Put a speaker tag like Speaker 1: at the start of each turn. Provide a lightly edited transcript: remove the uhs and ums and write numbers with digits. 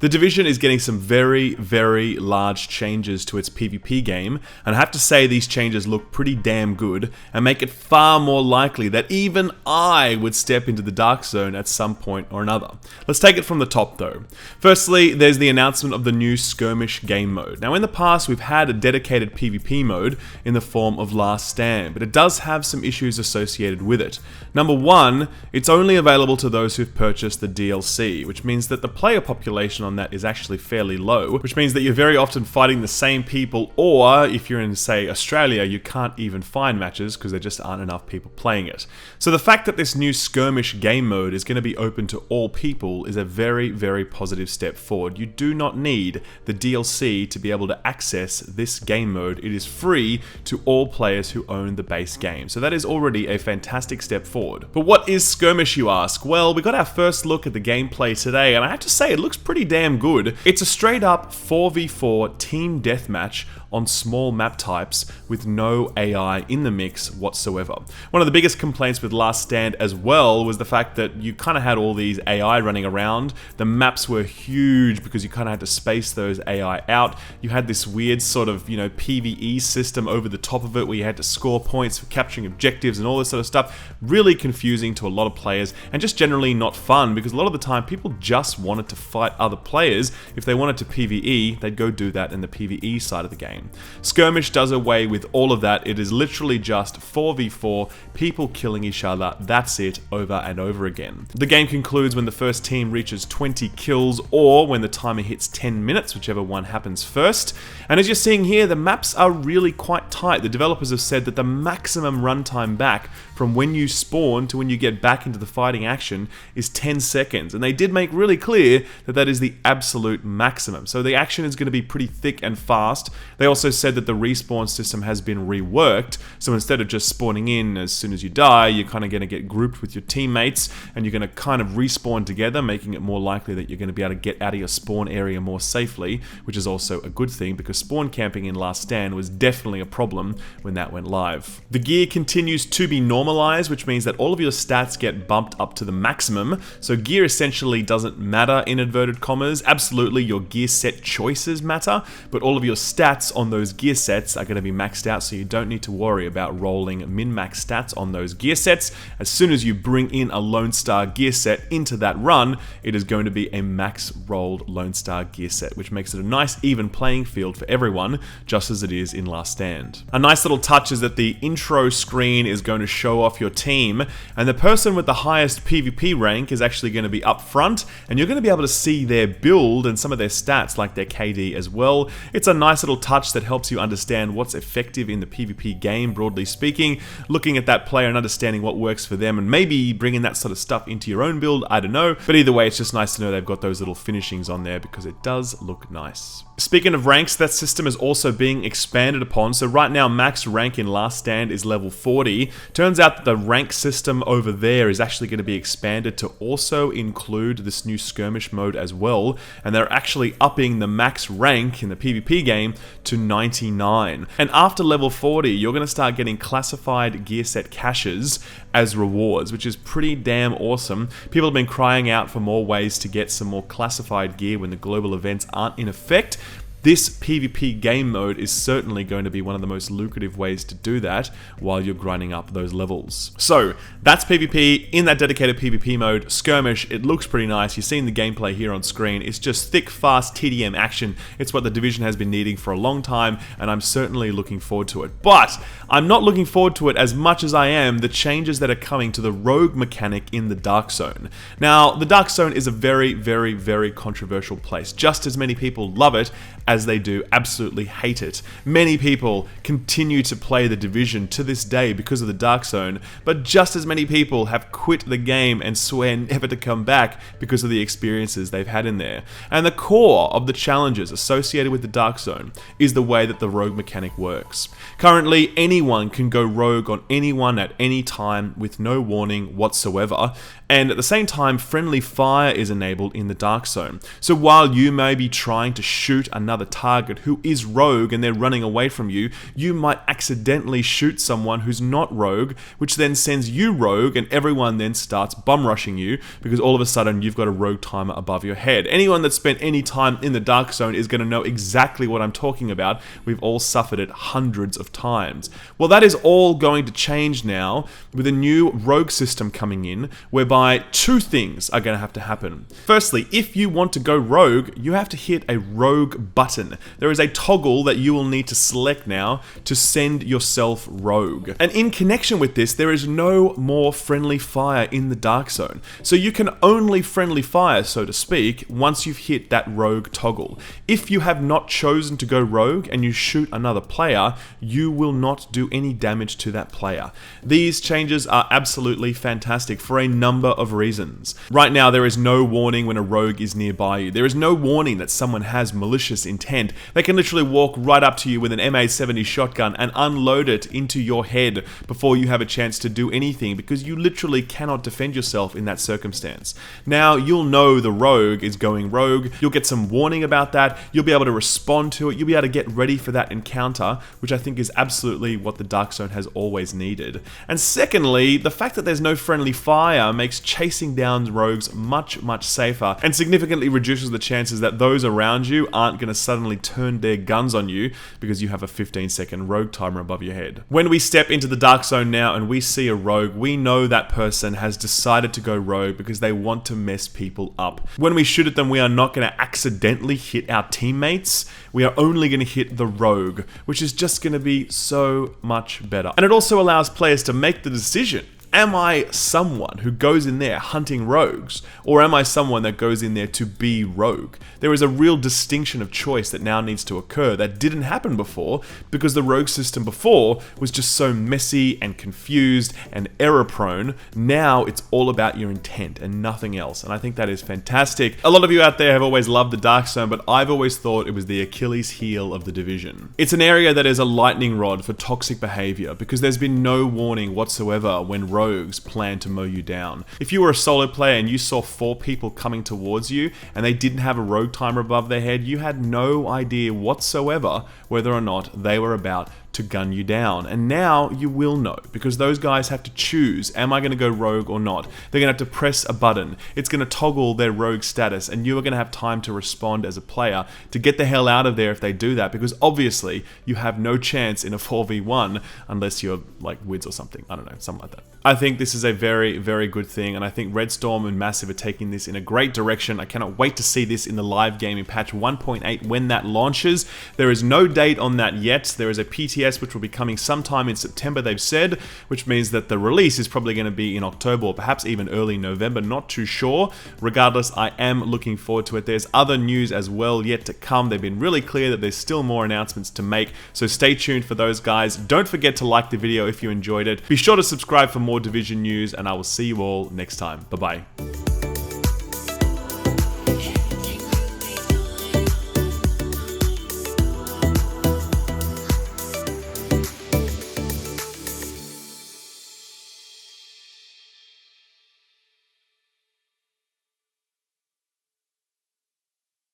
Speaker 1: The Division is getting some very, very large changes to its PvP game, and I have to say these changes look pretty damn good and make it far more likely that even I would step into the Dark Zone at some point or another. Let's take it from the top though. Firstly, there's the announcement of the new Skirmish game mode. Now in the past we've had a dedicated PvP mode in the form of Last Stand, but it does have some issues associated with it. Number one, it's only available to those who've purchased the DLC, which means that the player population on that is actually fairly low, which means that you're very often fighting the same people, or if you're in, say, Australia, you can't even find matches because there just aren't enough people playing it. So the fact that this new Skirmish game mode is going to be open to all people is a very, very positive step forward. You do not need the DLC to be able to access this game mode. It is free to all players who own the base game. So that is already a fantastic step forward. But what is Skirmish, you ask? Well, we got our first look at the gameplay today, and I have to say it looks pretty damn good. It's a straight up 4v4 team deathmatch on small map types with no AI in the mix whatsoever. One of the biggest complaints with Last Stand as well was the fact that you kind of had all these AI running around. The maps were huge because you kind of had to space those AI out. You had this weird sort of, PvE system over the top of it where you had to score points for capturing objectives and all this sort of stuff. Really confusing to a lot of players and just generally not fun because a lot of the time people just wanted to fight other players. If they wanted to PvE, they'd go do that in the PvE side of the game. Skirmish does away with all of that. It is literally just 4v4, people killing each other, that's it, over and over again. The game concludes when the first team reaches 20 kills or when the timer hits 10 minutes, whichever one happens first. And as you're seeing here, the maps are really quite tight. The developers have said that the maximum runtime back from when you spawn to when you get back into the fighting action is 10 seconds. And they did make really clear that that is the absolute maximum. So the action is going to be pretty thick and fast. They also said that the respawn system has been reworked. So instead of just spawning in as soon as you die, you're kind of going to get grouped with your teammates and you're going to kind of respawn together, making it more likely that you're going to be able to get out of your spawn area more safely, which is also a good thing because spawn camping in Last Stand was definitely a problem when that went live. The gear continues to be normalized, which means that all of your stats get bumped up to the maximum. So gear essentially doesn't matter in inverted commas. Absolutely, your gear set choices matter, but all of your stats on those gear sets are going to be maxed out, so you don't need to worry about rolling min-max stats on those gear sets. As soon as you bring in a Lone Star gear set into that run, it is going to be a max rolled Lone Star gear set, which makes it a nice even playing field for everyone, just as it is in Last Stand. A nice little touch is that the intro screen is going to show off your team, and the person with the highest PvP rank is actually going to be up front, and you're going to be able to see their build and some of their stats like their KD as well. It's a nice little touch that helps you understand what's effective in the PvP game, broadly speaking, looking at that player and understanding what works for them and maybe bringing that sort of stuff into your own build, I don't know. But either way, it's just nice to know they've got those little finishings on there because it does look nice. Speaking of ranks, that system is also being expanded upon. So right now, max rank in Last Stand is level 40. Turns out that the rank system over there is actually going to be expanded to also include this new Skirmish mode as well. And they're actually upping the max rank in the PvP game to 99. And after level 40, you're going to start getting classified gear set caches as rewards, which is pretty damn awesome. People have been crying out for more ways to get some more classified gear when the global events aren't in effect. This PvP game mode is certainly going to be one of the most lucrative ways to do that while you're grinding up those levels. So that's PvP in that dedicated PvP mode. Skirmish, it looks pretty nice. You've seen the gameplay here on screen. It's just thick, fast TDM action. It's what the Division has been needing for a long time, and I'm certainly looking forward to it. But I'm not looking forward to it as much as I am the changes that are coming to the rogue mechanic in the Dark Zone. Now, the Dark Zone is a very, very, very controversial place. Just as many people love it as they do absolutely hate it. Many people continue to play the Division to this day because of the Dark Zone, but just as many people have quit the game and swear never to come back because of the experiences they've had in there. And the core of the challenges associated with the Dark Zone is the way that the rogue mechanic works. Currently, anyone can go rogue on anyone at any time with no warning whatsoever, And at the same time, friendly fire is enabled in the Dark Zone. So while you may be trying to shoot another target who is rogue and they're running away from you, you might accidentally shoot someone who's not rogue, which then sends you rogue, and everyone then starts bum rushing you because all of a sudden you've got a rogue timer above your head. Anyone that's spent any time in the Dark Zone is going to know exactly what I'm talking about. We've all suffered it hundreds of times. Well, that is all going to change now with a new rogue system coming in, whereby two things are going to have to happen. Firstly, if you want to go rogue, you have to hit a rogue button. There is a toggle that you will need to select now to send yourself rogue. And in connection with this, there is no more friendly fire in the Dark Zone. So you can only friendly fire, so to speak, once you've hit that rogue toggle. If you have not chosen to go rogue and you shoot another player, you will not do any damage to that player. These changes are absolutely fantastic for a number of reasons. Right now, there is no warning when a rogue is nearby you. There is no warning that someone has malicious intent. They can literally walk right up to you with an MA70 shotgun and unload it into your head before you have a chance to do anything, because you literally cannot defend yourself in that circumstance. Now, you'll know the rogue is going rogue. You'll get some warning about that. You'll be able to respond to it. You'll be able to get ready for that encounter, which I think is absolutely what the Dark Zone has always needed. And secondly, the fact that there's no friendly fire makes chasing down rogues much, much safer and significantly reduces the chances that those around you aren't going to suddenly turn their guns on you because you have a 15-second rogue timer above your head. When we step into the Dark Zone now and we see a rogue, we know that person has decided to go rogue because they want to mess people up. When we shoot at them, we are not going to accidentally hit our teammates. We are only going to hit the rogue, which is just going to be so much better. And it also allows players to make the decision. Am I someone who goes in there hunting rogues, or am I someone that goes in there to be rogue? There is a real distinction of choice that now needs to occur that didn't happen before, because the rogue system before was just so messy and confused and error prone. Now it's all about your intent and nothing else, and I think that is fantastic. A lot of you out there have always loved the Dark Zone, but I've always thought it was the Achilles heel of the Division. It's an area that is a lightning rod for toxic behavior, because there's been no warning whatsoever when rogues plan to mow you down. If you were a solo player and you saw 4 people coming towards you and they didn't have a rogue timer above their head, you had no idea whatsoever whether or not they were about to gun you down. And now you will know, because those guys have to choose, am I going to go rogue or not? They're going to have to press a button. It's going to toggle their rogue status, and you are going to have time to respond as a player to get the hell out of there if they do that, because obviously you have no chance in a 4v1 unless you're like Wids or something. I don't know, something like that. I think this is a very, very good thing, and I think Redstorm and Massive are taking this in a great direction. I cannot wait to see this in the live game in patch 1.8 when that launches. There is no date on that yet. There is a PTS which will be coming sometime in September, they've said, which means that the release is probably going to be in October or perhaps even early November, not too sure. Regardless, I am looking forward to it. There's other news as well yet to come. They've been really clear that there's still more announcements to make, so stay tuned for those, guys. Don't forget to like the video if you enjoyed it. Be sure to subscribe for more Division news, and I will see you all next time. Bye-bye.